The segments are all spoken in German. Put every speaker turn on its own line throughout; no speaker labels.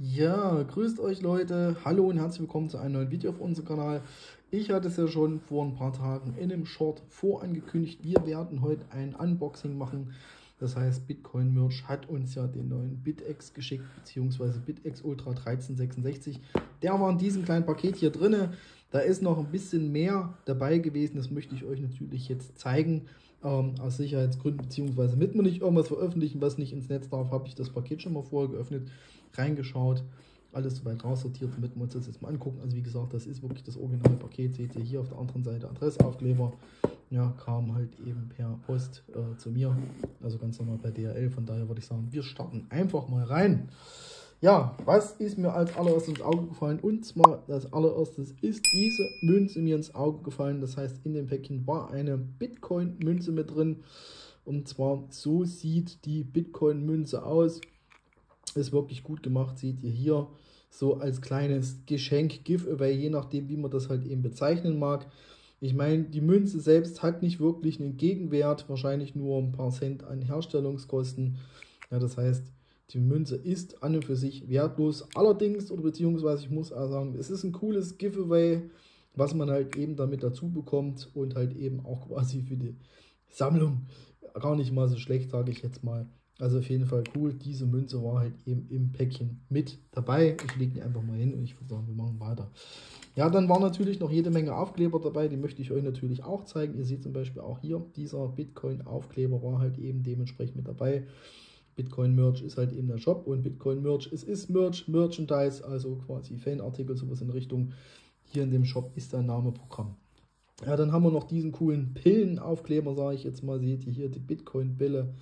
Ja, grüßt euch Leute, hallo und herzlich willkommen zu einem neuen Video auf unserem Kanal. Ich hatte es ja schon vor ein paar Tagen in einem Short vorangekündigt, wir werden heute ein Unboxing machen. Das heißt, Bitcoin Merch hat uns ja den neuen BitX geschickt, beziehungsweise BitX Ultra 1366. Der war in diesem kleinen Paket hier drin. Da ist noch ein bisschen mehr dabei gewesen, das möchte ich euch natürlich jetzt zeigen. Aus Sicherheitsgründen, beziehungsweise damit wir nicht irgendwas veröffentlichen, was nicht ins Netz darf, habe ich das Paket schon mal vorher geöffnet, reingeschaut, alles soweit raussortiert, damit wir uns das jetzt mal angucken. Also wie gesagt, das ist wirklich das Originalpaket, seht ihr hier auf der anderen Seite Adressaufkleber. Ja, kam halt eben per Post zu mir, also ganz normal per DHL, von daher würde ich sagen, wir starten einfach mal rein. Ja, was ist mir als allererstes ins Auge gefallen? Und zwar, das allererstes ist diese Münze mir ins Auge gefallen. Das heißt, in dem Päckchen war eine Bitcoin-Münze mit drin. Und zwar, so sieht die Bitcoin-Münze aus. Ist wirklich gut gemacht, seht ihr hier. So als kleines Geschenk, Giveaway, je nachdem, wie man das halt eben bezeichnen mag. Ich meine, die Münze selbst hat nicht wirklich einen Gegenwert, wahrscheinlich nur ein paar Cent an Herstellungskosten. Ja, das heißt, die Münze ist an und für sich wertlos. Allerdings, oder beziehungsweise ich muss auch sagen, es ist ein cooles Giveaway, was man halt eben damit dazu bekommt und halt eben auch quasi für die Sammlung gar nicht mal so schlecht, sage ich jetzt mal. Also auf jeden Fall cool. Diese Münze war halt eben im Päckchen mit dabei. Ich lege die einfach mal hin und ich würde sagen, wir machen weiter. Ja, dann war natürlich noch jede Menge Aufkleber dabei. Die möchte ich euch natürlich auch zeigen. Ihr seht zum Beispiel auch hier, dieser Bitcoin-Aufkleber war halt eben dementsprechend mit dabei. Bitcoin Merch ist halt eben der Shop und Bitcoin Merch, es ist Merch, Merchandise, also quasi Fanartikel, sowas in Richtung. Hier in dem Shop ist der Name Programm. Ja, dann haben wir noch diesen coolen Pillenaufkleber, sage ich jetzt mal. Seht ihr hier die Bitcoin-Bille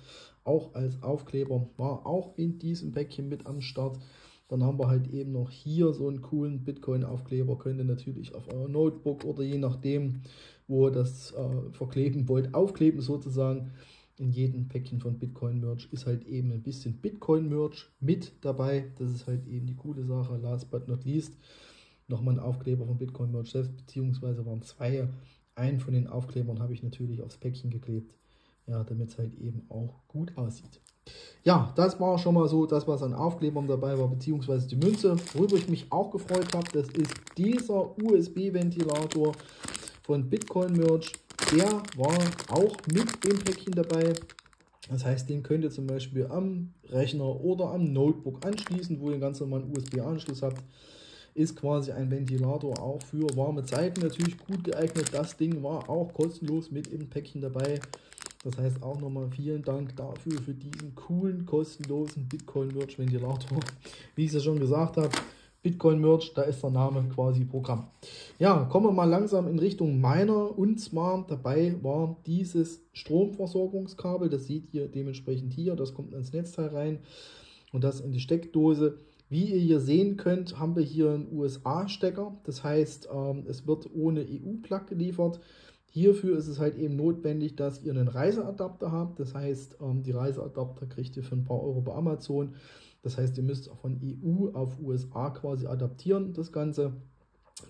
auch als Aufkleber, war auch in diesem Päckchen mit am Start. Dann haben wir halt eben noch hier so einen coolen Bitcoin-Aufkleber. Könnt ihr natürlich auf euer Notebook oder je nachdem, wo ihr das verkleben wollt, aufkleben sozusagen. In jedem Päckchen von Bitcoin-Merch ist halt eben ein bisschen Bitcoin-Merch mit dabei. Das ist halt eben die coole Sache. Last but not least nochmal ein Aufkleber von Bitcoin Merch selbst, beziehungsweise waren zwei. Einen von den Aufklebern habe ich natürlich aufs Päckchen geklebt, ja, damit es halt eben auch gut aussieht. Ja, das war schon mal so das, was an Aufklebern dabei war, beziehungsweise die Münze. Worüber ich mich auch gefreut habe, das ist dieser USB-Ventilator von Bitcoin Merch. Der war auch mit dem Päckchen dabei. Das heißt, den könnt ihr zum Beispiel am Rechner oder am Notebook anschließen, wo ihr einen ganz normalen USB-Anschluss habt. Ist quasi ein Ventilator auch für warme Zeiten natürlich gut geeignet. Das Ding war auch kostenlos mit im Päckchen dabei. Das heißt auch nochmal vielen Dank dafür, für diesen coolen, kostenlosen Bitcoin-Merch-Ventilator. Wie ich es ja schon gesagt habe, Bitcoin-Merch, da ist der Name quasi Programm. Ja, kommen wir mal langsam in Richtung meiner. Und zwar dabei war dieses Stromversorgungskabel. Das seht ihr dementsprechend hier. Das kommt ins Netzteil rein und das in die Steckdose. Wie ihr hier sehen könnt, haben wir hier einen USA-Stecker. Das heißt, es wird ohne EU-Plug geliefert. Hierfür ist es halt eben notwendig, dass ihr einen Reiseadapter habt. Das heißt, die Reiseadapter kriegt ihr für ein paar Euro bei Amazon. Das heißt, ihr müsst von EU auf USA quasi adaptieren, das Ganze.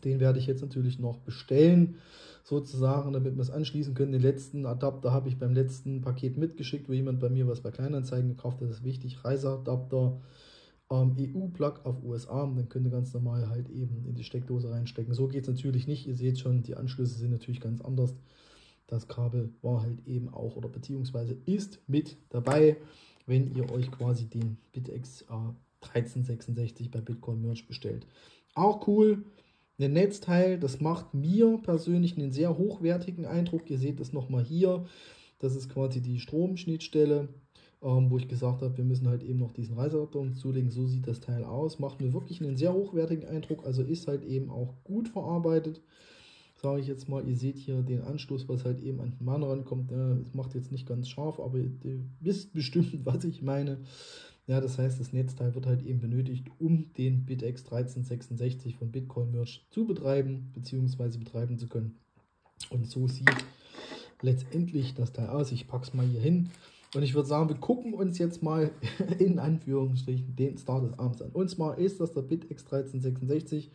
Den werde ich jetzt natürlich noch bestellen, sozusagen, damit wir es anschließen können. Den letzten Adapter habe ich beim letzten Paket mitgeschickt, wo jemand bei mir was bei Kleinanzeigen gekauft hat. Das ist wichtig, Reiseadapter. EU-Plug auf USA, dann könnt ihr ganz normal halt eben in die Steckdose reinstecken. So geht es natürlich nicht. Ihr seht schon, die Anschlüsse sind natürlich ganz anders. Das Kabel war halt eben auch oder beziehungsweise ist mit dabei, wenn ihr euch quasi den BitX 1366 bei Bitcoin Merch bestellt. Auch cool, ein Netzteil, das macht mir persönlich einen sehr hochwertigen Eindruck. Ihr seht es nochmal hier. Das ist quasi die Stromschnittstelle, wo ich gesagt habe, wir müssen halt eben noch diesen Reiseadapter uns zulegen. So sieht das Teil aus. Macht mir wirklich einen sehr hochwertigen Eindruck. Also ist halt eben auch gut verarbeitet. Sage ich jetzt mal, ihr seht hier den Anschluss, was halt eben an den Mann rankommt. Es macht jetzt nicht ganz scharf, aber ihr wisst bestimmt, was ich meine. Ja, das heißt, das Netzteil wird halt eben benötigt, um den BitX 1366 von Bitcoin Merch zu betreiben, beziehungsweise betreiben zu können. Und so sieht letztendlich das Teil aus. Ich packe es mal hier hin. Und ich würde sagen, wir gucken uns jetzt mal in Anführungsstrichen den Star des Abends an. Und zwar ist das der BitX 1366.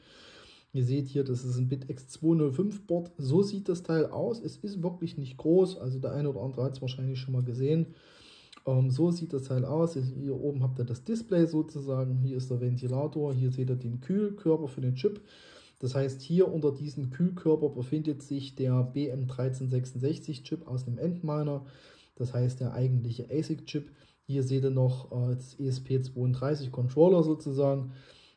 Ihr seht hier, das ist ein BitX 205 Board. So sieht das Teil aus. Es ist wirklich nicht groß. Also der eine oder andere hat es wahrscheinlich schon mal gesehen. So sieht das Teil aus. Hier oben habt ihr das Display sozusagen. Hier ist der Ventilator. Hier seht ihr den Kühlkörper für den Chip. Das heißt, hier unter diesem Kühlkörper befindet sich der BM1366 Chip aus einem Endminer. Das heißt, der eigentliche ASIC-Chip. Hier seht ihr noch das ESP32 Controller sozusagen.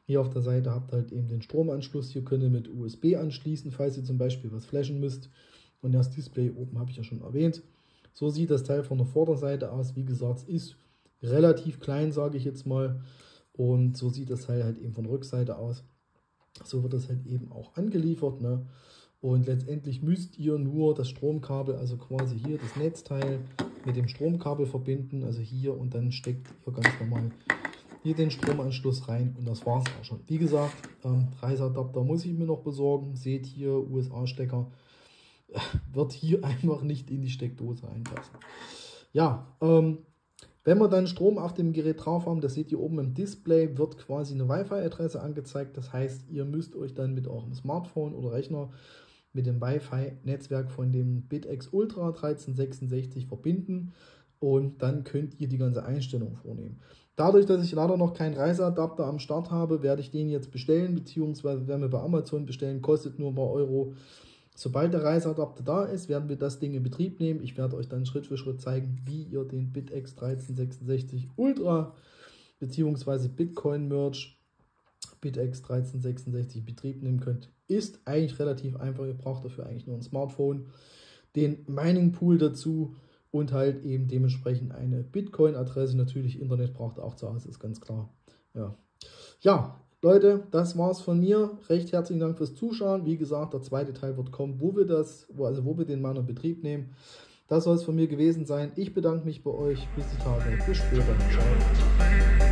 Hier auf der Seite habt ihr halt eben den Stromanschluss. Hier könnt ihr mit USB anschließen, falls ihr zum Beispiel was flashen müsst. Und das Display oben habe ich ja schon erwähnt. So sieht das Teil von der Vorderseite aus. Wie gesagt, es ist relativ klein, sage ich jetzt mal. Und so sieht das Teil halt eben von der Rückseite aus. So wird das halt eben auch angeliefert. Ne? Und letztendlich müsst ihr nur das Stromkabel, also quasi hier das Netzteil mit dem Stromkabel verbinden. Also hier, und dann steckt ihr ganz normal hier den Stromanschluss rein. Und das war es auch schon. Wie gesagt, Reiseadapter muss ich mir noch besorgen. Seht hier, USA-Stecker. Wird hier einfach nicht in die Steckdose einpassen. Ja, wenn wir dann Strom auf dem Gerät drauf haben, das seht ihr oben im Display, wird quasi eine Wi-Fi-Adresse angezeigt. Das heißt, ihr müsst euch dann mit eurem Smartphone oder Rechner mit dem Wi-Fi-Netzwerk von dem BitX Ultra 1366 verbinden und dann könnt ihr die ganze Einstellung vornehmen. Dadurch, dass ich leider noch keinen Reiseadapter am Start habe, werde ich den jetzt bestellen, beziehungsweise werden wir bei Amazon bestellen, kostet nur ein paar Euro. Sobald der Reiseadapter da ist, werden wir das Ding in Betrieb nehmen. Ich werde euch dann Schritt für Schritt zeigen, wie ihr den BitX 1366 Ultra bzw. Bitcoin Merge BitX 1366 in Betrieb nehmen könnt. Ist eigentlich relativ einfach. Ihr braucht dafür eigentlich nur ein Smartphone, den Mining Pool dazu und halt eben dementsprechend eine Bitcoin-Adresse. Natürlich Internet braucht ihr auch zu Hause, ist ganz klar. Ja, Leute, das war's von mir. Recht herzlichen Dank fürs Zuschauen. Wie gesagt, der zweite Teil wird kommen, wo wir den Miner in Betrieb nehmen. Das soll es von mir gewesen sein. Ich bedanke mich bei euch. Bis die Tage. Bis später. Ciao.